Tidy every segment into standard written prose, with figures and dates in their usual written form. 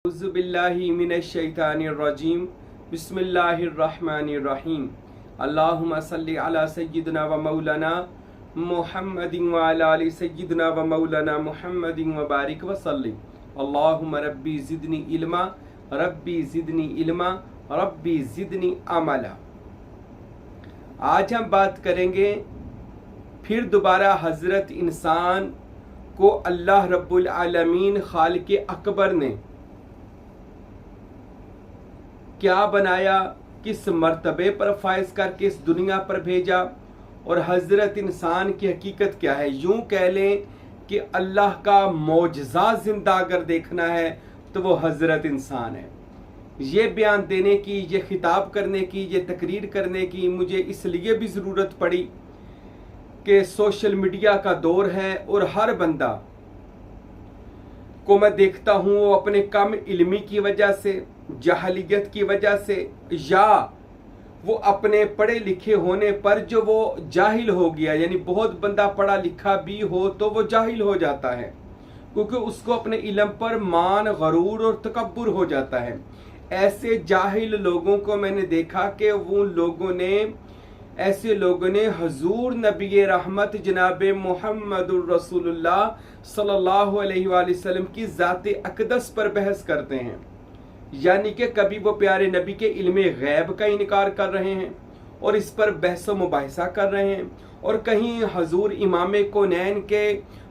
औज़ुबिल्लाहि मिनश्शैतानिर्रजीम बिस्मिल्लाहिर्रहमानिर्रहीम अल्लाहुम्मा सल्लि अला सय्यिदिना व मौलाना मुहम्मदिन व अला आलि सय्यिदिना व मौलाना मुहम्मदिन व बारिक व सल्लिम अल्लाहुम्मा रब्बी ज़िदनी इल्मा रब्बी ज़िदनी इल्मा रब्बी ज़िदनी अमला। आज हम बात करेंगे फिर दोबारा हज़रत इंसान को अल्लाह रब्बुल आलमीन खालिक अकबर ने क्या बनाया, किस मर्तबे पर फायज करके इस दुनिया पर भेजा और हज़रत इंसान की हकीकत क्या है। यूं कह लें कि अल्लाह का मौजज़ा जिंदा अगर देखना है तो वो हज़रत इंसान है। ये बयान देने की, ये खिताब करने की, ये तकरीर करने की मुझे इसलिए भी ज़रूरत पड़ी कि सोशल मीडिया का दौर है और हर बंदा को मैं देखता हूँ वो अपने कम इल्मी की वजह से, जहलियत की वजह से, या वो अपने पढ़े लिखे होने पर जो वो जाहिल हो गया, यानी बहुत बंदा पढ़ा लिखा भी हो तो वो जाहिल हो जाता है क्योंकि उसको अपने इल्म पर मान, गरूर और तकब्बुर हो जाता है। ऐसे जाहिल लोगों को मैंने देखा कि ऐसे लोगों ने हुजूर नबी रहमत जनाब मुहम्मदुर रसूलुल्लाह सल्लल्लाहु अलैहि वसल्लम की ज़ात अक़दस पर बहस करते हैं, यानी कि कभी वो प्यारे नबी के इल्मे गैब का इनकार कर रहे हैं और इस पर बहस व मुबाहिसा कर रहे हैं, और कहीं हजूर इमाम कौनैन के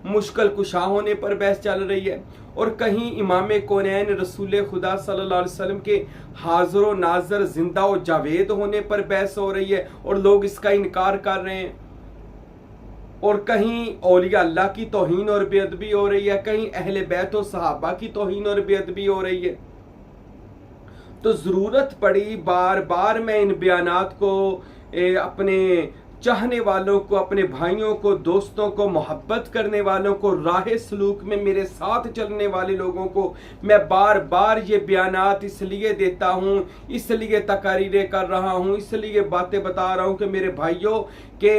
मुश्किल कुशा होने पर बहस चल रही है, और कहीं इमाम कौनैन रसूल खुदा सल्लल्लाहु अलैहि वसल्लम के हाज़िर व नाज़र जिंदा व जावेद होने पर बहस हो रही है और लोग इसका इनकार कर रहे हैं, और कहीं औलिया अल्लाह की तौहीन और बेअदबी हो रही है, कहीं अहले बैत व सहाबा की तौहीन और बेअदबी हो रही है। तो ज़रूरत पड़ी बार बार मैं इन बयानात को अपने चाहने वालों को, अपने भाइयों को, दोस्तों को, मोहब्बत करने वालों को, राह सलूक में मेरे साथ चलने वाले लोगों को मैं बार बार ये बयानात इसलिए देता हूँ, इसलिए तकारीरें कर रहा हूँ, इसलिए बातें बता रहा हूँ कि मेरे भाइयों के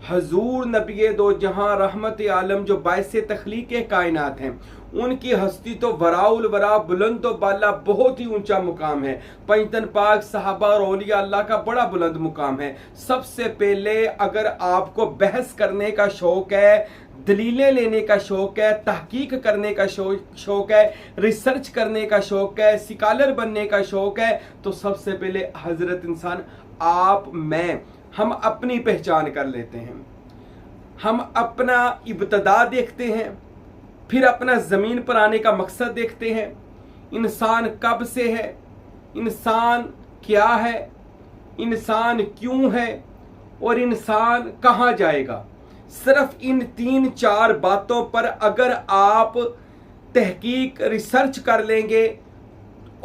हजूर नबी दो जहां रहमत आलम जो बायसे तख्लीक कायनात हैं, उनकी हस्ती तो वराउल वरा, बुलंद व बाला, बहुत ही ऊंचा मुकाम है। पंजतन पाक सहाबा और औलिया अल्लाह का बड़ा बुलंद मुकाम है। सबसे पहले अगर आपको बहस करने का शौक है, दलीलें लेने का शौक है, तहकीक करने का शौक है, रिसर्च करने का शौक है, स्कॉलर बनने का शौक है, तो सबसे पहले हजरत इंसान आप, मैं, हम अपनी पहचान कर लेते हैं। हम अपना इब्तदा देखते हैं, फिर अपना ज़मीन पर आने का मकसद देखते हैं। इंसान कब से है, इंसान क्या है, इंसान क्यों है और इंसान कहाँ जाएगा। सिर्फ इन 3-4 बातों पर अगर आप तहकीक, रिसर्च कर लेंगे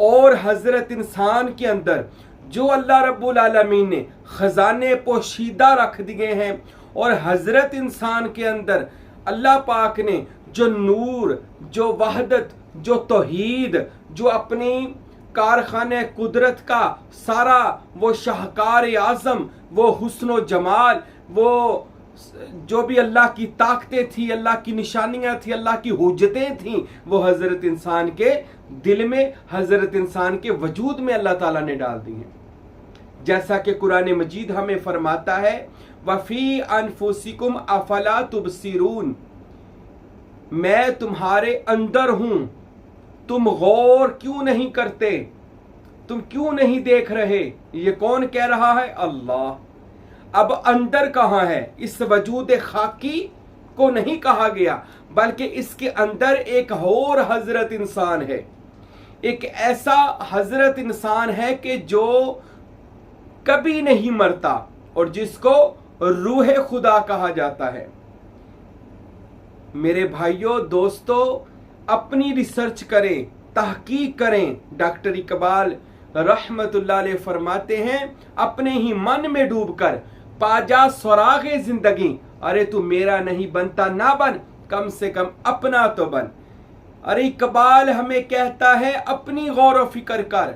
और हज़रत इंसान के अंदर जो अल्लाह रब्बुल आलमीन ने ख़जाने पोशीदा रख दिए हैं और हज़रत इंसान के अंदर अल्लाह पाक ने जो नूर, जो वहदत, जो तौहीद, जो अपनी कारखाने कुदरत का सारा वो शाहकार आज़म, वो हुस्न जमाल, वो जो भी अल्लाह की ताकतें थी, अल्लाह की निशानियां थी, अल्लाह की हुज्जतें थी, वो हज़रत इंसान के दिल में, हज़रत इंसान के वजूद में अल्लाह ताला ने डाल दी हैं। जैसा कि कुरान मजीद हमें फरमाता है, वफ़ी अनफुसिकुम अफला तुबसिरून, मैं तुम्हारे अंदर हूं, तुम गौर क्यों नहीं करते, तुम क्यों नहीं देख रहे। ये कौन कह रहा है? अल्लाह। अब अंदर कहां है? इस वजूद खाकी को नहीं कहा गया, बल्कि इसके अंदर एक और हजरत इंसान है, एक ऐसा हजरत इंसान है कि जो कभी नहीं मरता और जिसको रूह खुदा कहा जाता है। मेरे भाइयों, दोस्तों, अपनी रिसर्च करें, तहकीक करें। डॉक्टर इकबाल रहमतुल्लाह अलैह फरमाते हैं, अपने ही मन में डूबकर पाजा सुरागे जिंदगी, अरे तू मेरा नहीं बनता ना बन, कम से कम अपना तो बन। अरे इकबाल हमें कहता है अपनी गौर व फिक्र कर।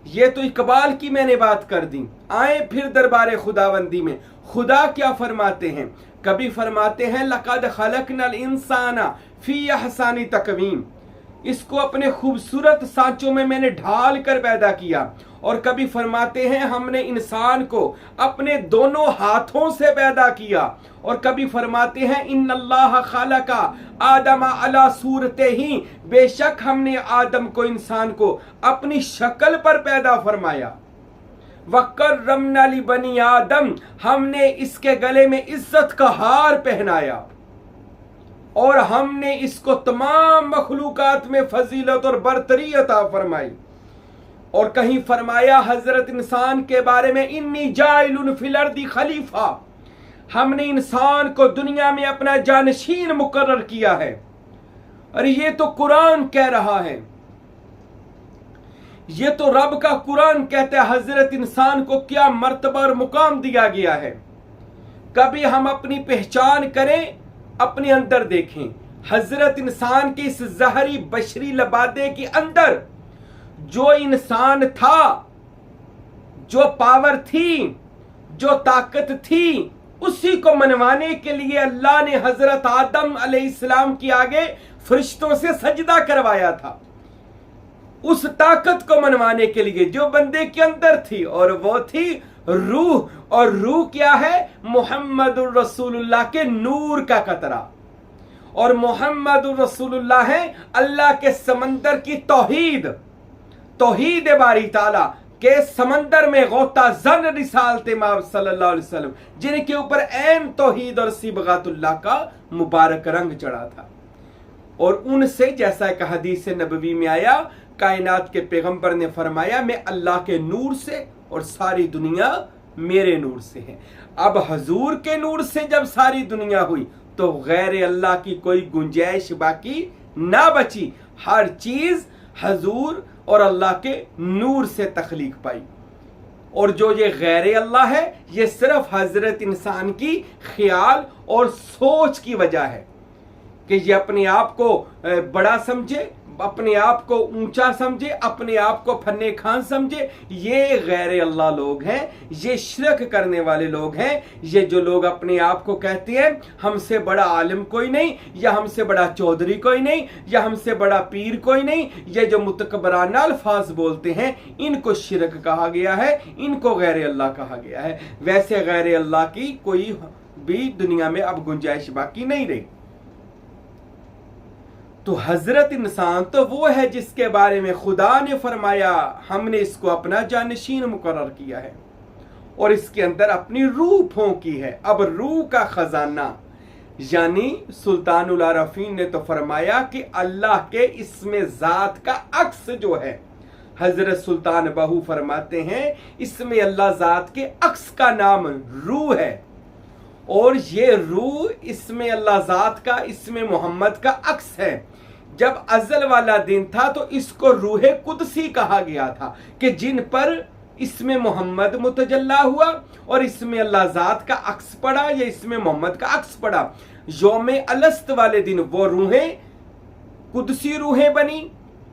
ये तो इकबाल की मैंने बात कर दी। आए फिर दरबार खुदाबंदी में, खुदा क्या फरमाते हैं? कभी फरमाते हैं लक़द खलक़नल इंसाना फी अहसानी तक़वीम, इसको अपने खूबसूरत सांचों में मैंने ढाल कर पैदा किया। और कभी फरमाते हैं हमने इंसान को अपने दोनों हाथों से पैदा किया। और कभी फरमाते हैं इन्नल्लाह खालका आदम अला सूरते ही, बेशक हमने आदम को, इंसान को अपनी शक्ल पर पैदा फरमाया। वकर्रमना ली बनी आदम, हमने इसके गले में इज्जत का हार पहनाया और हमने इसको तमाम मखलूकात में फजीलत और बरतरी अता फरमाई। और कहीं फरमाया हजरत इंसान के बारे में इन्नी जाइलुन फिल अर्दी खलीफा, हमने इंसान को दुनिया में अपना जानशीन मुकर्रर किया है। और ये तो कुरान कह रहा है, ये तो रब का कुरान कहता है हजरत इंसान को क्या मर्तबा और मुकाम दिया गया है। कभी हम अपनी पहचान करें, अपने अंदर देखें। हजरत इंसान के इस जहरी बशरी लबादे के अंदर जो इंसान था, जो पावर थी, जो ताकत थी, उसी को मनवाने के लिए अल्लाह ने हजरत आदम अलैहिस्सलाम के आगे फरिश्तों से सजदा करवाया था, उस ताकत को मनवाने के लिए जो बंदे के अंदर थी। और वो थी रूह। और रूह क्या है? मुहम्मदुर रसूलुल्लाह के नूर का कतरा। और मुहम्मदुर रसूलुल्लाह है अल्लाह के समंदर की तौहीद, तौहीद बारी ताला के समंदर में गोता जन रिसालते माब सल्लल्लाहु अलैहि वसल्लम, जिनके ऊपर ऐन तौहीद और सिबगातुल्लाह का मुबारक रंग चढ़ा था। और उनसे, जैसा एक हदीस नबवी में आया, कायनात के पैगंबर ने फरमाया मैं अल्लाह के नूर से और सारी दुनिया मेरे नूर से है। अब हजूर के नूर से जब सारी दुनिया हुई तो गैर अल्लाह की कोई गुंजाइश बाकी ना बची। हर चीज हजूर और अल्लाह के नूर से तख्लीक पाई। और जो ये गैर अल्लाह है, ये सिर्फ हजरत इंसान की ख्याल और सोच की वजह है कि ये अपने आप को बड़ा समझे, अपने आप को ऊंचा समझे, अपने आप को फन्ने खान समझे। ये गैर अल्लाह लोग हैं, ये शिरक करने वाले लोग हैं। ये जो लोग अपने आप को कहते हैं हमसे बड़ा आलिम कोई नहीं, या हमसे बड़ा चौधरी कोई नहीं, या हमसे बड़ा पीर कोई नहीं, ये जो मुतकबराना अल्फाज बोलते हैं, इनको शिरक कहा गया है, इनको गैर अल्लाह कहा गया है। वैसे गैर अल्लाह की कोई भी दुनिया में अब गुंजाइश बाकी नहीं रही। तो हजरत इंसान तो वो है जिसके बारे में खुदा ने फरमाया हमने इसको अपना जानशीन मुकर्रर किया है और इसके अंदर अपनी रूह फूंकी है। अब रूह का खजाना, यानी सुल्तानुल आरफीन ने तो फरमाया कि अल्लाह के इसमें जात का अक्स जो है, हजरत सुल्तान बहू फरमाते हैं इसमें अल्लाह जात के अक्स का नाम रूह है। और ये रूह इसमें अल्लाह जात का, इसमें मोहम्मद का अक्स है। जब अज़ल वाला दिन था तो इसको रूह कुदसी कहा गया था कि जिन पर इसमें मोहम्मद मुतजल्ला हुआ और इसमें अल्लाह जात का अक्स पड़ा या इसमें मोहम्मद का अक्स पड़ा। यौम अलस्त वाले दिन वो रूहें कुदसी रूहें बनी,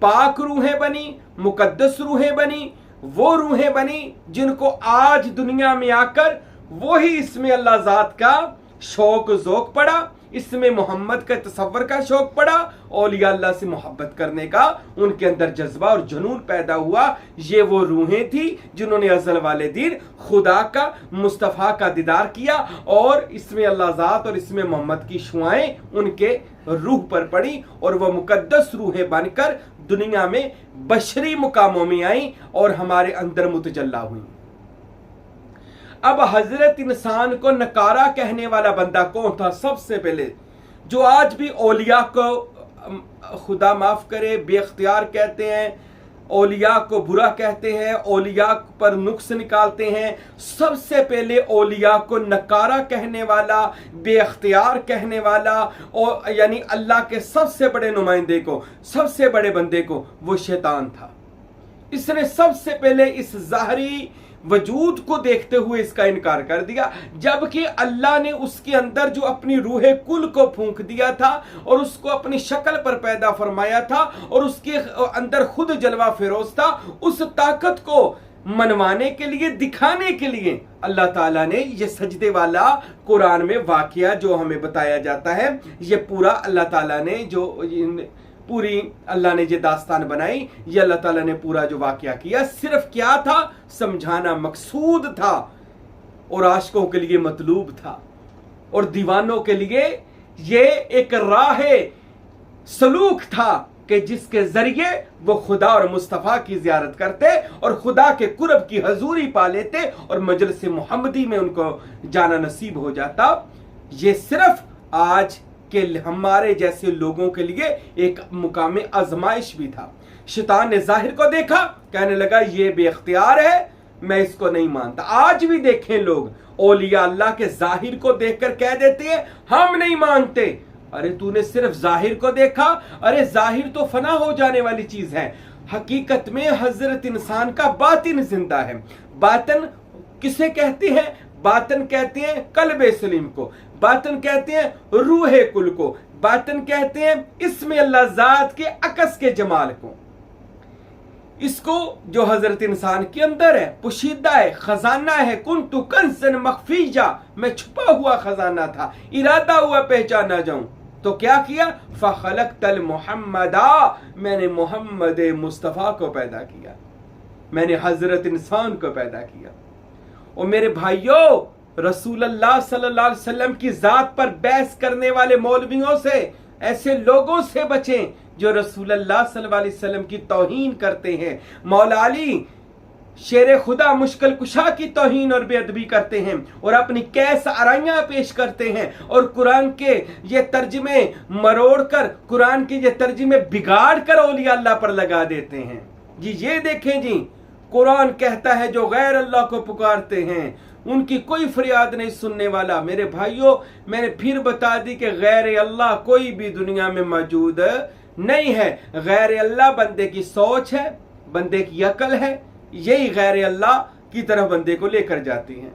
पाक रूहें बनी, मुकद्दस रूहें बनी, वो रूहें बनी जिनको आज दुनिया में आकर वही इसमें अल्लाह जात का शौक ज़ौक पड़ा, इसमें मोहम्मद का तसव्वुर का शौक पड़ा, औलिया अल्लाह से मोहब्बत करने का उनके अंदर जज्बा और जुनून पैदा हुआ। ये वो रूहें थी जिन्होंने अज़ल वाले दिन खुदा का, मुस्तफ़ा का दीदार किया और इसमें अल्लाह जात और इसमें मोहम्मद की शुआएं उनके रूह पर पड़ी और वह मुकद्दस रूहें बनकर दुनिया में बशरी मुकामों में आई और हमारे अंदर मुतजल्ला हुई। अब हजरत इंसान को नकारा कहने वाला बंदा कौन था? सबसे पहले जो आज भी औलिया को खुदा माफ करे बेख्तियार कहते हैं, औलिया को बुरा कहते हैं, औलिया पर नुक्स निकालते हैं। सबसे पहले औलिया को नकारा कहने वाला, बेख्तियार कहने वाला, और यानी अल्लाह के सबसे बड़े नुमाइंदे को, सबसे बड़े बंदे को, वो शैतान था। इसने सबसे पहले इस ज़ाहरी वजूद को देखते हुए इसका इनकार कर दिया, जबकि अल्लाह ने उसके अंदर जो अपनी रूह कुल को फूंक दिया था और उसको अपनी शक्ल पर पैदा फरमाया था और उसके अंदर खुद जलवा फिरोज था। उस ताकत को मनवाने के लिए, दिखाने के लिए अल्लाह ताला ने ये सजदे वाला कुरान में वाकया जो हमें बताया जाता है, ये पूरा अल्लाह ताला ने जो पूरी अल्लाह ने ये दास्तान बनाई, ये अल्लाह ताला ने पूरा जो वाकया किया सिर्फ क्या था, समझाना मकसूद था और आशिकों के लिए मतलूब था और दीवानों के लिए ये एक राह सलूक था कि जिसके जरिए वो खुदा और मुस्तफ़ा की ज़ियारत करते और खुदा के कुर्ब की हजूरी पा लेते और मजलिस मुहम्मदी में उनको जाना नसीब हो जाता। ये सिर्फ आज के हमारे जैसे लोगों के लिए एक मुकाम आजमाइश भी था। शैतान ने जाहिर को देखा, कहने लगा ये बेख्तियार है, मैं इसको नहीं मानता। आज भी देखें लोग औलिया अल्लाह के जाहिर को देखकर कह देते हैं हम नहीं मानते। अरे तूने सिर्फ जाहिर को देखा, अरे जाहिर तो फना हो जाने वाली चीज है। हकीकत में हजरत इंसान का बातिन जिंदा है। बातिन किसे कहते हैं? बातिन कहते हैं कल्बे सलीम को, बातिन कहते हैं रूह कुल को, बातिन कहते हैं इसमें अल्लाह जात के अकस के जमाल को। इसको जो हजरत इंसान के अंदर है, पुशीदा है, खजाना है। कुन्तु कंसन मखफीजा, मैं छुपा हुआ खजाना था, इरादा हुआ पहचाना जाऊं। तो क्या किया? फखलक़तल मुहम्मदा, मैंने मोहम्मद मुस्तफ़ा को पैदा किया, मैंने हजरत इंसान को पैदा किया। और मेरे भाइयों, रसूलुल्लाह सल्लल्लाहु अलैहि वसल्लम की जात पर बहस करने वाले मौलवियों से, ऐसे लोगों से बचें जो रसूलुल्लाह सल्लल्लाहु अलैहि वसल्लम की तौहीन करते हैं। मौला अली शेर खुदा मुश्किल कुशा की तौहीन और बेअदबी करते हैं और अपनी कैस आराइयां पेश करते हैं और कुरान के ये तर्जमे मरोड़ कर, कुरान के ये तर्जमे बिगाड़ कर औलिया अल्लाह पर लगा देते हैं। जी ये देखें जी, कुरान कहता है जो गैर अल्लाह को पुकारते हैं उनकी कोई फरियाद नहीं सुनने वाला। मेरे भाइयों, मैंने फिर बता दी कि गैर अल्लाह कोई भी दुनिया में मौजूद नहीं है। गैर अल्लाह बंदे की सोच है, बंदे की अकल है, यही गैर अल्लाह की तरफ बंदे को लेकर जाती हैं।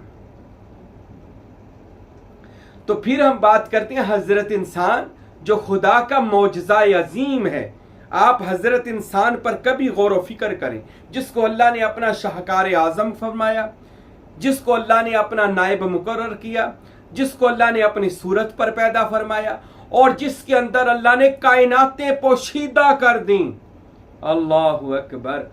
तो फिर हम बात करते हैं हजरत इंसान, जो खुदा का मौजज़ा अजीम है। आप हजरत इंसान पर कभी गौर व फिक्र करें, जिसको अल्लाह ने अपना शाहकार आजम फरमाया, जिसको अल्लाह ने अपना नायब मुकर्रर किया, जिसको अल्लाह ने अपनी सूरत पर पैदा फरमाया और जिसके अंदर अल्लाह ने कायनातें पोशीदा कर दी। अल्लाहु अकबर।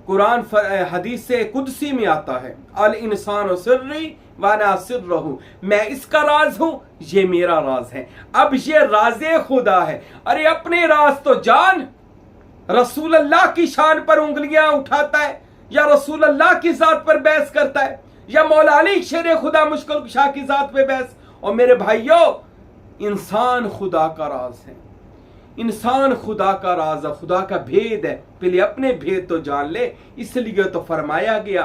कुरान हदीस से कुदसी में आता है, अल इंसान सिर्री वाना सिर्रहू, मैं इसका राज हूं, ये मेरा राज है। अब ये राज़े खुदा है। अरे अपने राज तो जान। रसूल अल्लाह की शान पर उंगलियां उठाता है या रसूल अल्लाह की जात पर बहस करता है या मौला अली शेर खुदा मुश्किल कुशा की जात पे बहस। और मेरे भाइयों, इंसान खुदा का राज है, इंसान खुदा का राज है, खुदा का भेद है। पहले अपने भेद तो जान ले। इसलिए तो फरमाया गया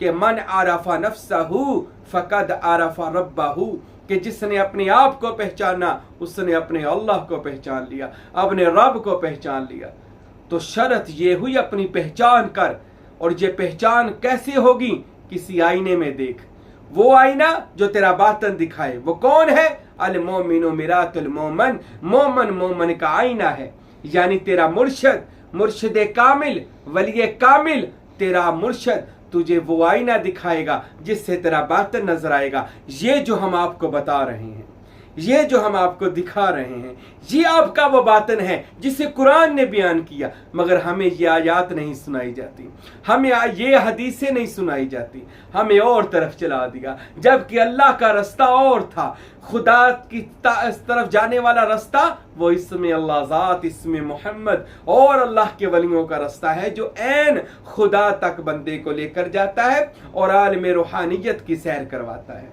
कि मन आरफा नफ्सहू फकद आरफा रब्बहू, कि जिसने अपने आप को पहचाना उसने अपने अल्लाह को पहचान लिया, अपने रब को पहचान लिया। तो शर्त ये हुई अपनी पहचान कर। और ये पहचान कैसे होगी? किसी आईने में देख, वो आईना जो तेरा बातन दिखाए। वो कौन है? अल मोमिनो मिरातुल मोमन, मोमन मोमन का आईना है। यानी तेरा मुर्शद, मुर्शद कामिल, वली कामिल, तेरा मुर्शद तुझे वो आईना दिखाएगा जिससे तेरा बातन नजर आएगा। ये जो हम आपको बता रहे हैं, ये जो हम आपको दिखा रहे हैं, ये आपका वो बातन है जिसे कुरान ने बयान किया। मगर हमें ये आयात नहीं सुनाई जाती, हमें ये हदीसें नहीं सुनाई जाती, हमें और तरफ चला दिया। जबकि अल्लाह का रास्ता और था, खुदा की तरफ जाने वाला रास्ता वो इसमें अल्लाह ज़ात, इसमें मोहम्मद और अल्लाह के वलियों का रास्ता है, जो ऐन खुदा तक बंदे को लेकर जाता है और आलम रूहानियत की सैर करवाता है।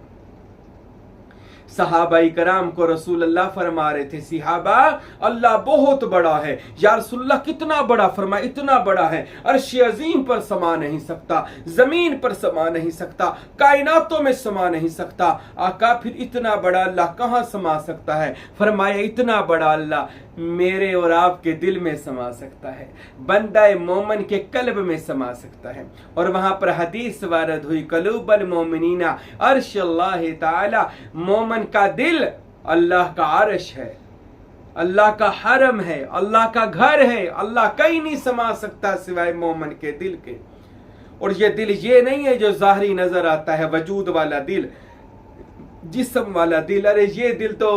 सहाबाई कराम को रसूल अल्लाह फरमा रहे थे, सहाबा अल्लाह बहुत बड़ा है। या रसूलल्लाह कितना बड़ा? फरमा इतना बड़ा है अर्श अजीम पर समा नहीं सकता, जमीन पर समा नहीं सकता, कायनातों में समा नहीं सकता। आका फिर इतना बड़ा अल्लाह कहाँ समा सकता है? फरमाया इतना बड़ा अल्लाह मेरे और आपके दिल में समा सकता है, बंदा मोमन के कल्ब में समा सकता है। और वहां पर हदीस वारद हुई, कलूबल मोमिनीना अर्श अल्लाह ताला, मोमन का दिल अल्लाह का अर्श है, अल्लाह का हरम है, अल्लाह का घर है। अल्लाह कहीं नहीं समा सकता सिवाय मोमन के दिल के। और ये दिल ये नहीं है जो ज़ाहरी नजर आता है, वजूद वाला दिल, जिस्म वाला दिल। अरे ये दिल तो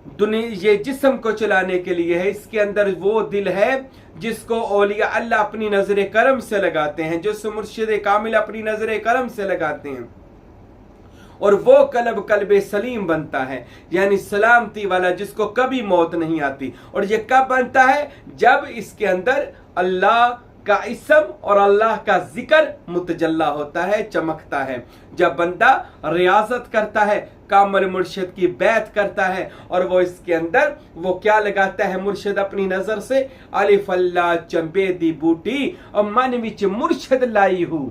दुनिया ये जिस्म को चलाने के लिए है, इसके अंदर वो दिल है जिसको औलिया अल्लाह अपनी नजर करम से लगाते हैं, जो मुर्शिद कामिल अपनी नजर करम से लगाते हैं, और वो कल्ब सलीम बनता है, यानी सलामती वाला, जिसको कभी मौत नहीं आती। और ये कब बनता है? जब इसके अंदर अल्लाह का इस्म और अल्लाह का जिक्र मुतजल्ला होता है, चमकता है। जब बंदा रियाजत करता है, कामल मुर्शिद की बैत करता है, और वो इसके अंदर वो क्या लगाता है मुर्शिद अपनी नजर से, अलिफ अल्लाह चंबे दी बूटी और मन विच मुर्शिद लाई हूं,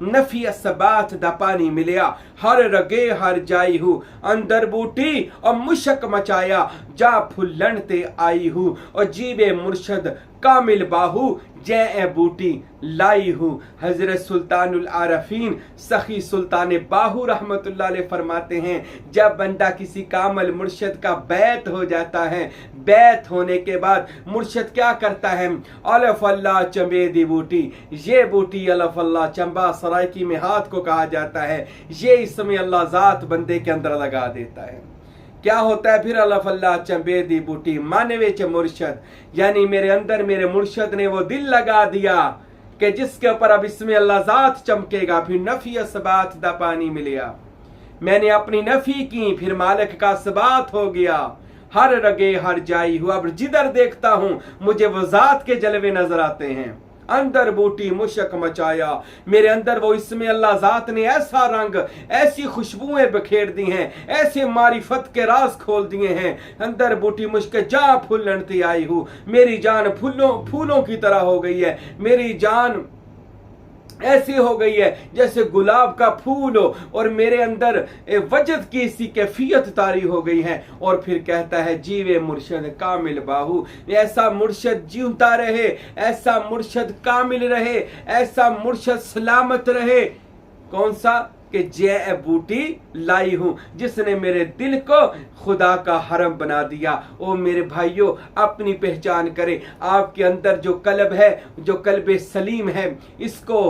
नफी असबात दा पानी मिलिया, हर रगे हर जाई हूँ, अंदर बूटी और मुशक मचाया, जा फुल्लन ते आई हूँ, और जीवे मुर्शद कामिल बाहू जै बूटी लाई हूँ। हजरत सुल्तानुल आरफीन सखी सुल्तान बाहू रहमतुल्लाह अलैह फरमाते हैं, जब बंदा किसी कामल मुर्शद का बैत हो जाता है, बैत होने के बाद मुर्शद क्या करता है, अलफ अल्लाह चंबे दी बूटी, ये बूटी अलफ अल्लाह चंबा सरायकी में हाथ को कहा जाता है, ये इसमें अल्लाह जात बंदे के अंदर लगा देता है। क्या होता है फिर? अलफ अल्लाह चंबे दी बूटी मानवे च मुर्शद, यानी मेरे अंदर मेरे मुर्शद ने वो दिल लगा दिया कि जिसके ऊपर अब इसमें अल्लाह जात चमकेगा। फिर नफी असबात दा पानी मिलिया, मैंने अपनी नफी की, फिर मालिक का सबात हो गया, हर रगे हर जाई हुआ, अब जिधर देखता हूं मुझे वो जात के जलवे नजर आते हैं। अंदर बूटी मुशक मचाया, मेरे अंदर वो इसमें अल्लाह जात ने ऐसा रंग, ऐसी खुशबुएं बखेर दी हैं, ऐसे मारिफत के राज खोल दिए हैं। अंदर बूटी मुश्क जा फूलती आई हूँ, मेरी जान फूलों की तरह हो गई है, मेरी जान ऐसी हो गई है जैसे गुलाब का फूल हो, और मेरे अंदर वजद की इसी कैफियत तारी हो गई है। और फिर कहता है जीवे मुर्शद कामिल बाहू, ऐसा मुर्शद जीवता रहे, ऐसा मुर्शद कामिल रहे, ऐसा मुर्शद सलामत रहे। कौन सा? कि जय बूटी लाई हूं, जिसने मेरे दिल को खुदा का हरम बना दिया। ओ मेरे भाइयों, अपनी पहचान करें, आपके अंदर जो कल्ब है, जो कल्ब सलीम है, इसको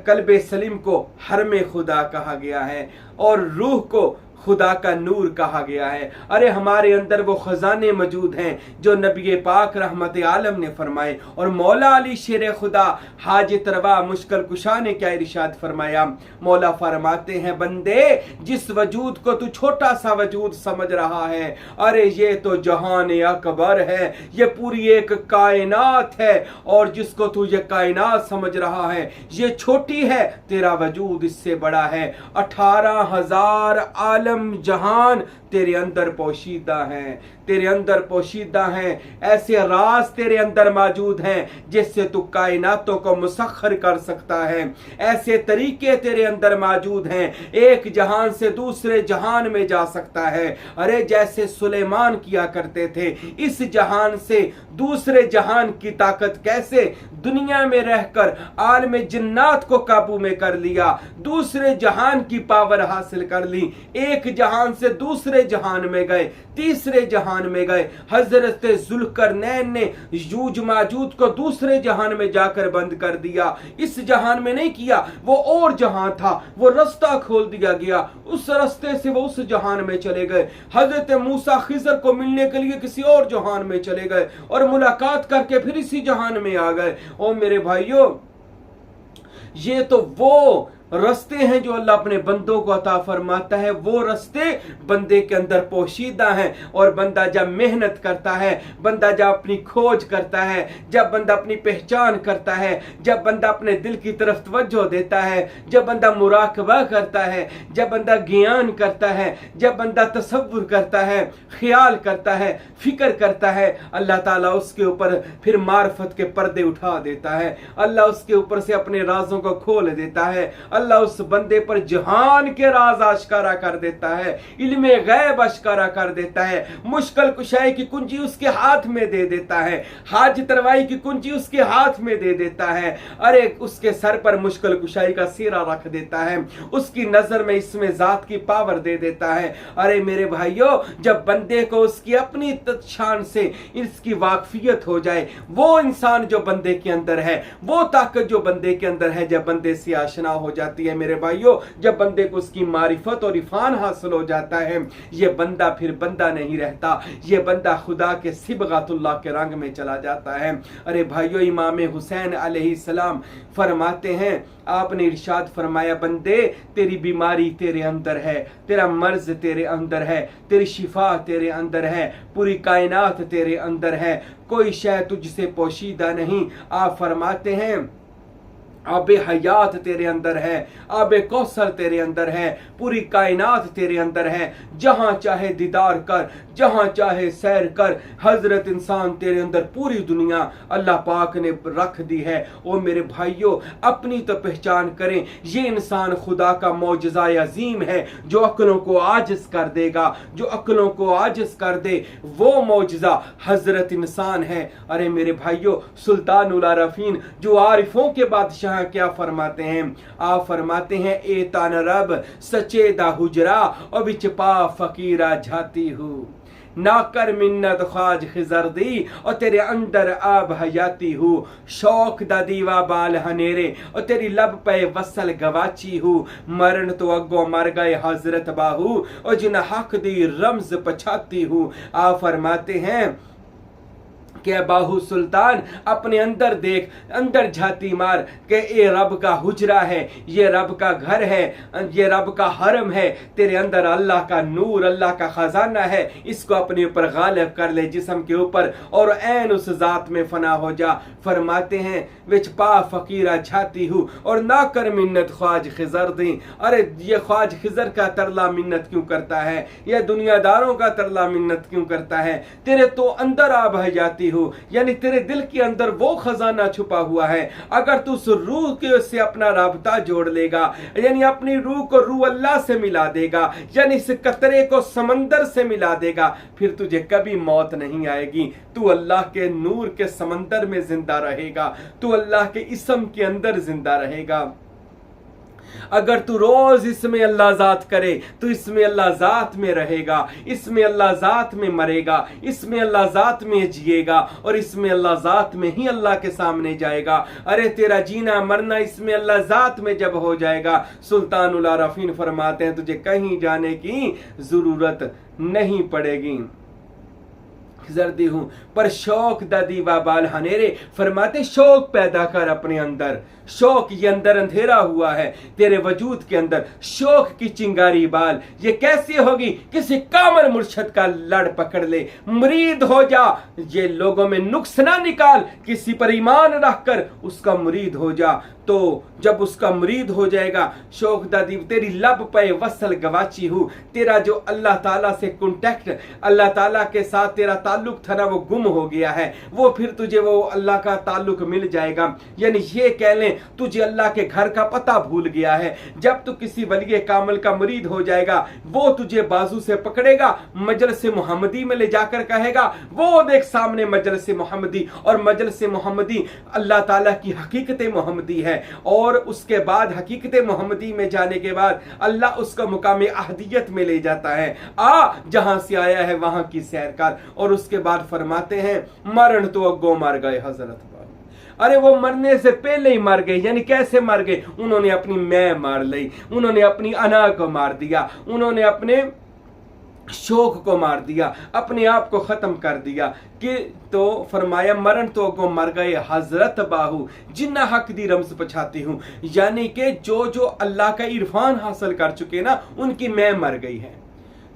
कल्ब सलीम को हरम खुदा कहा गया है, और रूह को खुदा का नूर कहा गया है। अरे हमारे अंदर वो खजाने मौजूद हैं जो नबी पाक रहमत आलम ने फरमाए, और मौला अली शेर खुदा हाजित रवा मुश्किल कुशा ने क्या इरशाद फरमाया। मौला फरमाते हैं, बंदे जिस वजूद को तू छोटा सा वजूद समझ रहा है, अरे ये तो जहान अकबर है, ये पूरी एक कायनात है, और जिसको तू ये कायनात समझ रहा है ये छोटी है, तेरा वजूद इससे बड़ा है। 18,000 आलम जहान तेरे अंदर पोशीदा हैं, तेरे अंदर पोशीदा हैं। ऐसे राज तेरे अंदर मौजूद हैं जिससे तू कायनातों को मुसख्खर कर सकता है। ऐसे तरीके तेरे अंदर मौजूद हैं, एक जहान से दूसरे जहान में जा सकता है। अरे जैसे सुलेमान किया करते थे, इस जहान से दूसरे जहान की ताकत कैसे दुनिया में रहकर आलम जिन्नात को काबू में कर लिया, दूसरे जहान की पावर हासिल कर ली। एक जहान से दूसरे जहान में गए, तीसरे जहान में गए। हजरत जुल्करनैन ने यूज माजूद को दूसरे जहान में जाकर बंद कर दिया। इस जहान में नहीं किया, वो और जहान था, वो रास्ता खोल दिया गया, उस रास्ते से वो उस जहान में चले गए। हजरत मूसा खिजर को मिलने के लिए किसी और जहान में चले गए, और मुलाकात करके फिर इसी जहान में आ गए। ओ मेरे भाइयों, ये तो वो रस्ते हैं जो अल्लाह अपने बंदों को अता फरमाता है, वो रस्ते बंदे के अंदर पोशीदा हैं। और बंदा जब मेहनत करता है, बंदा जब अपनी खोज करता है, जब बंदा अपनी पहचान करता है, जब बंदा अपने दिल की तरफ तवज्जो देता है, जब बंदा मुराकबा करता है, जब बंदा ज्ञान करता है, जब बंदा तसव्वुर करता है, ख्याल करता है, फिक्र करता है, अल्लाह ताला उसके ऊपर फिर मार्फत के पर्दे उठा देता है। अल्लाह उसके ऊपर से अपने राजों को खोल देता है। अल्लाह उस बंदे पर जहान के राज आश्कारा कर देता है, इल्मे गैब आश्कारा कर देता है, मुश्किल कुशाई की कुंजी उसके हाथ में दे देता है, हाजत रवाई की कुंजी उसके हाथ में दे देता है। अरे उसके सर पर मुश्किल कुशाई का सिरा रख देता है, उसकी नजर में इसमें जात की पावर दे देता है। अरे मेरे भाइयों, जब बंदे को उसकी अपनी शान से इसकी वाकफियत हो जाए, वो इंसान जो बंदे के अंदर है, वो ताकत जो बंदे के अंदर है, जब बंदे से आशना हो जाता जाती है मेरे भाइयों। जब बंदे को उसकी मारिफत और इरफान हासिल हो जाता है, ये बंदा फिर बंदा नहीं रहता, ये बंदा खुदा के सिबगातुल्लाह के रंग में चला जाता है। अरे भाइयों, इमाम हुसैन अलैहिस्सलाम फरमाते हैं, आपने इरशाद फरमाया, बंदे तेरी बीमारी तेरे अंदर है, तेरा मर्ज तेरे अंदर है, तेरी शिफा तेरे अंदर है, पूरी कायनात तेरे अंदर है, कोई शय तुझसे पोशीदा नहीं। आप फरमाते हैं आबे हयात तेरे अंदर है, आबे कौसर तेरे अंदर है, पूरी कायनात तेरे अंदर है, जहां चाहे दीदार कर, जहां चाहे सैर कर, हजरत इंसान तेरे अंदर पूरी दुनिया अल्लाह पाक ने रख दी है। ओ मेरे भाइयों, अपनी तो पहचान करें, ये इंसान खुदा का मौजज़ा अजीम है जो अक्लों को आजिज कर देगा, जो अक्लों को आजिज कर दे, वो मौजज़ा हजरत इंसान है। अरे मेरे भाइयों, सुल्तानुल आरफीन जो आरिफों के बादशाह क्या फरमाते हैं, आप फरमाते हैं, ए तान रब सचे दा हुजरा और बिच पा फकीरा जाती हूँ, ना कर मिन्नत ख्वाज खिजरदी और तेरे अंदर आब हयाती हूँ, शौक दा दीवा बाल हनेरे और तेरी लब पे वसल गवाची हूँ, मरण तो अगो मर गए हजरत बाहू और जिन हक दी रमज पछाती हूँ। आप फरमाते हैं के बाहू सुल्तान अपने अंदर देख, अंदर झाती मार के ये रब का हुजरा है, ये रब का घर है, ये रब का हरम है, तेरे अंदर अल्लाह का नूर, अल्लाह का खजाना है, इसको अपने ऊपर गालिब कर ले जिस्म के ऊपर और ऐन उस जात में फना हो जा। फरमाते हैं विच पा फकीरा झाती हूँ और ना कर मिन्नत ख्वाज खिजर दी। अरे ये ख्वाज खिजर का तरला मिन्नत क्यों करता है, ये दुनियादारों का तरला मिन्नत क्यों करता है, तेरे तो अंदर आ बह जाती हो, यानी तेरे दिल के अंदर वो खजाना छुपा हुआ है। अगर तू उस रूह के से अपना राबता जोड़ लेगा, यानी अपनी रूह को रूह अल्लाह से मिला देगा, यानी इस कतरे को समंदर से मिला देगा, फिर तुझे कभी मौत नहीं आएगी। तू अल्लाह के नूर के समंदर में जिंदा रहेगा, तू अल्लाह के इस्म के अंदर जिंदा रहेगा। अगर तू रोज इसमें अल्लाह जात करे तो इसमें अल्लाह जात में रहेगा, इसमें अल्लाह जात में मरेगा, इसमें अल्लाह जात में जिएगा और इसमें अल्लाह जात में ही अल्लाह के सामने जाएगा। अरे तेरा जीना मरना इसमें अल्लाह जात में जब हो जाएगा, सुल्तानुल आरफीन फरमाते हैं तुझे कहीं जाने की जरूरत नहीं पड़ेगी। जर्दी हूं पर शौक दा दीवा बाल हनेरे, फरमाते शौक पैदा कर अपने अंदर, शौक ये अंदर अंधेरा हुआ है तेरे वजूद के अंदर, शौक की चिंगारी बाल। ये कैसे होगी, किसी कामल मुर्शद का लड़ पकड़ ले, मुरीद हो जा, ये लोगों में नुक्स ना निकाल, किसी पर ईमान रखकर उसका मुरीद हो जा। तो जब उसका मुरीद हो जाएगा, शौक दादी तेरी लब पे वसल गवाची हूँ, तेरा जो अल्लाह ताला से कॉन्टेक्ट, अल्लाह ताला के साथ तेरा ताल्लुक था ना वो गुम हो गया है, वो फिर तुझे वो अल्लाह का ताल्लुक मिल जाएगा। यानी ये कह लें तुझे अल्लाह के घर का पता भूल गया है। जब तू किसी वली कामिल का मुरीद हो जाएगा, वो तुझे बाजू से पकड़ेगा, मजलिस मोहम्मदी में ले जाकर कहेगा वो देख सामने मजलिस मोहम्मदी, और मजलिस मोहम्मदी अल्लाह ताला की हकीकत मोहम्मदी है। और उसके बाद हकीकत मोहम्मदी में जाने के बाद अल्लाह उसका मुकाम अहदियत में ले जाता है, आ जहां से आया है वहां की सैर कर। और उसके बाद फरमाते हैं मरण तो अगो मर गए हजरत। अरे वो मरने से पहले ही मर गए, यानी कैसे मर गए, उन्होंने अपनी मैं मार ली, उन्होंने अपनी अना को मार दिया, उन्होंने अपने शौक को मार दिया, अपने आप को खत्म कर दिया। कि तो फरमाया मरण तो को मर गए हजरत बाहू जिन्ना हक दी रम्स पछाती हूँ, यानी कि जो जो अल्लाह का इरफान हासिल कर चुके ना उनकी मैं मर गई है,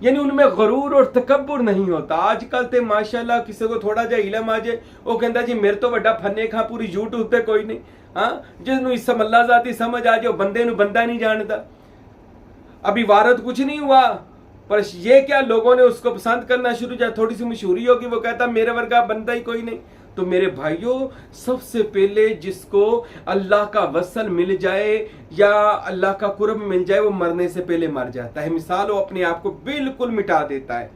यानी उनमें गरूर और तकब्बुर नहीं होता। आजकल ते माशाल्लाह किसी को थोड़ा जा इलम आ जाए वो कहता जी मेरे तो वड्डा फन्ने खा पूरी यूट्यूब पे कोई नहीं, हाँ जिसनू इसम अल्लाह जाती समझ आ जाए बंदे नू बंदा नहीं जानता। अभी वारद कुछ नहीं हुआ पर ये क्या लोगों ने उसको पसंद करना शुरू किया, थोड़ी सी मशहूरी होगी वो कहता मेरे वर्गा बंदा ही कोई नहीं। तो मेरे भाइयों सबसे पहले जिसको अल्लाह का वसल मिल जाए या अल्लाह का कुर्ब मिल जाए वो मरने से पहले मर जाता है। मिसाल वो अपने आप को बिल्कुल मिटा देता है,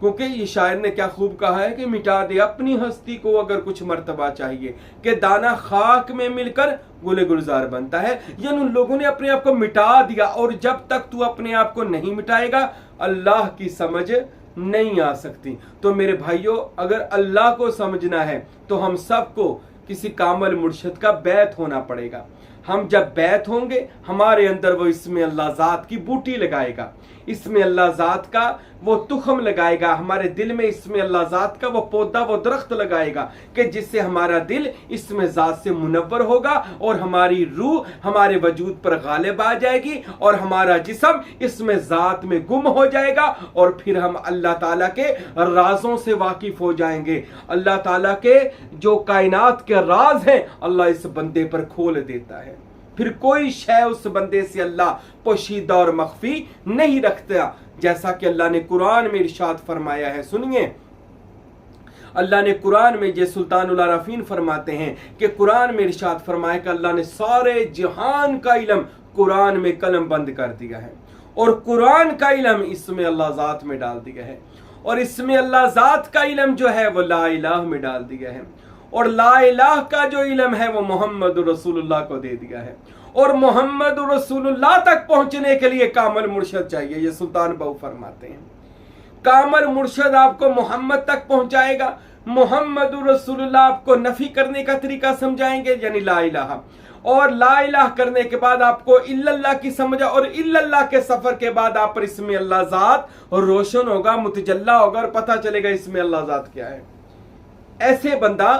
क्योंकि ये शायर ने क्या खूब कहा है कि मिटा दे अपनी हस्ती को अगर कुछ मर्तबा चाहिए, कि दाना खाक में मिलकर गुले गुलजार बनता है। यानी उन लोगों ने अपने आप को मिटा दिया, और जब तक तू अपने आप को नहीं मिटाएगा अल्लाह की समझ नहीं आ सकती। तो मेरे भाइयों अगर अल्लाह को समझना है तो हम सबको किसी कामल मुर्शिद का बैत होना पड़ेगा, हम जब बैत होंगे हमारे अंदर वो इसमें अल्लाह ज़ात की बूटी लगाएगा, इसमें अल्लाह ज़ात का वो तुखम लगाएगा, हमारे दिल में इसमें अल्लाह ज़ात का वो पौधा वो दरख्त लगाएगा कि जिससे हमारा दिल इसमें ज़ात से मुनव्वर होगा और हमारी रूह हमारे वजूद पर गालिब आ जाएगी और हमारा जिस्म इसमें ज़ात में गुम हो जाएगा और फिर हम अल्लाह ताला के राजों से वाकिफ हो जाएंगे। अल्लाह ताला के जो कायनात के राज हैं अल्लाह इस बंदे पर खोल देता है। फिर कोई शय उस बंदे से अल्लाह पोशीदा और मख्फी नहीं रखता, जैसा कि अल्लाह ने कुरान में इरशाद फरमाया है। सुनिए, अल्लाह ने कुरान में, ये सुल्तानुल आरफीन फरमाते हैं कि कुरान में इरशाद फरमाया कि अल्लाह ने सारे जहान का इल्म कुरान में कलम बंद कर दिया है और कुरान का इल्म इसमें अल्लाह ज़ात में डाल दिया है और इसमें अल्लाह ज़ात का इल्म जो है वो ला इलाह में डाल दिया है और ला इलाह का जो इल्म है वो मोहम्मद रसूलुल्लाह को दे दिया है और मोहम्मद रसूलुल्लाह तक पहुंचने के लिए कामल मुर्शद चाहिए। ये सुल्तान बहु फरमाते हैं कामल मुर्शद आपको मोहम्मद तक पहुंचाएगा, मोहम्मद रसूलुल्लाह आपको नफी करने का तरीका समझाएंगे यानी ला इलाहा, और ला इलाह करने के बाद आपको इल्लल्लाह की समझ और इल्लल्लाह के सफर के बाद आप पर इसमें अल्लाह ज़ात रोशन होगा, मुतजल्ला होगा और पता चलेगा इसमें अल्लाह ज़ात क्या है। ऐसे बंदा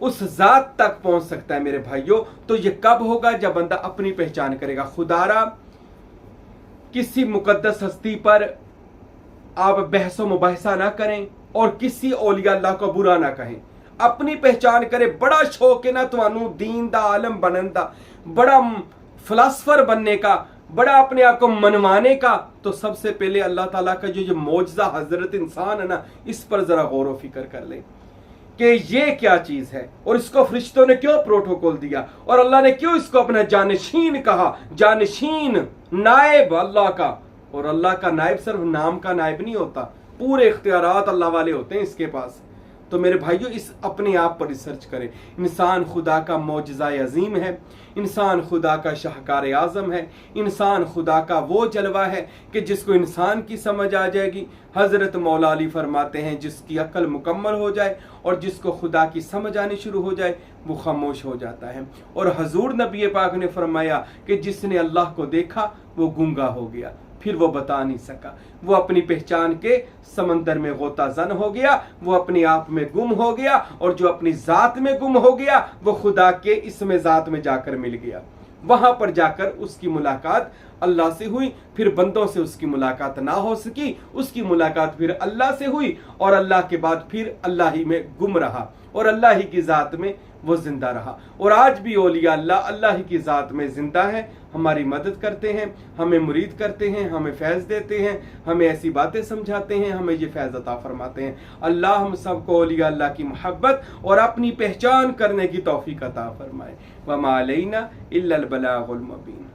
उस ज़ात तक पहुंच सकता है मेरे भाइयों। तो ये कब होगा? जब बंदा अपनी पहचान करेगा। खुदारा किसी मुकद्दस हस्ती पर आप बहसो मुबाहिसा ना करें और किसी औलिया अल्लाह को बुरा ना कहें, अपनी पहचान करें। बड़ा शौक है ना तुहानू दीन दा आलम बनन दा, बड़ा फिलासफर बनने का, बड़ा अपने आप को मनवाने का, तो सबसे पहले अल्लाह ताला का जो मौजज़ा हजरत इंसान है ना, इस पर जरा गौर व फिक्र कर लें कि ये क्या चीज है और इसको फरिश्तों ने क्यों प्रोटोकॉल दिया और अल्लाह ने क्यों इसको अपना जानशीन कहा। जानशीन नायब अल्लाह का, और अल्लाह का नायब सिर्फ नाम का नायब नहीं होता, पूरे इख्तियारात अल्लाह वाले होते हैं इसके पास। तो मेरे भाइयों इस अपने आप पर रिसर्च करें। इंसान खुदा का मौजज़ा अजीम है, इंसान खुदा का शाहकार आज़म है, इंसान खुदा का वो जलवा है कि जिसको इंसान की समझ आ जाएगी। हज़रत मौला अली फरमाते हैं जिसकी अक्ल मुकम्मल हो जाए और जिसको खुदा की समझ आनी शुरू हो जाए वो खामोश हो जाता है। और हजूर नबी पाक ने फरमाया कि जिसने अल्लाह को देखा वो गूंगा हो गया, फिर वो बता नहीं सका, वो अपनी पहचान के समंदर में गोताजन हो गया, वो अपने आप में गुम हो गया और जो अपनी ज़ात में गुम हो गया वो खुदा के इसमें ज़ात में जाकर मिल गया। वहां पर जाकर उसकी मुलाकात अल्लाह से हुई, फिर बंदों से उसकी मुलाकात ना हो सकी, उसकी मुलाकात फिर अल्लाह से हुई और अल्लाह के बाद फिर अल्लाह ही में गुम रहा और अल्लाह ही की ज़ात में वो जिंदा रहा। और आज भी औलिया अल्लाह ही की ज़ात में जिंदा है, हमारी मदद करते हैं, हमें मुरीद करते हैं, हमें फैज़ देते हैं, हमें ऐसी बातें समझाते हैं, हमें ये फैज़ अता फरमाते हैं। अल्लाह हम सबको औलिया अल्लाह की मोहब्बत और अपनी पहचान करने की तौफीक अता फरमाए। वमा अलैना इल्लल बलागुल मुबीन।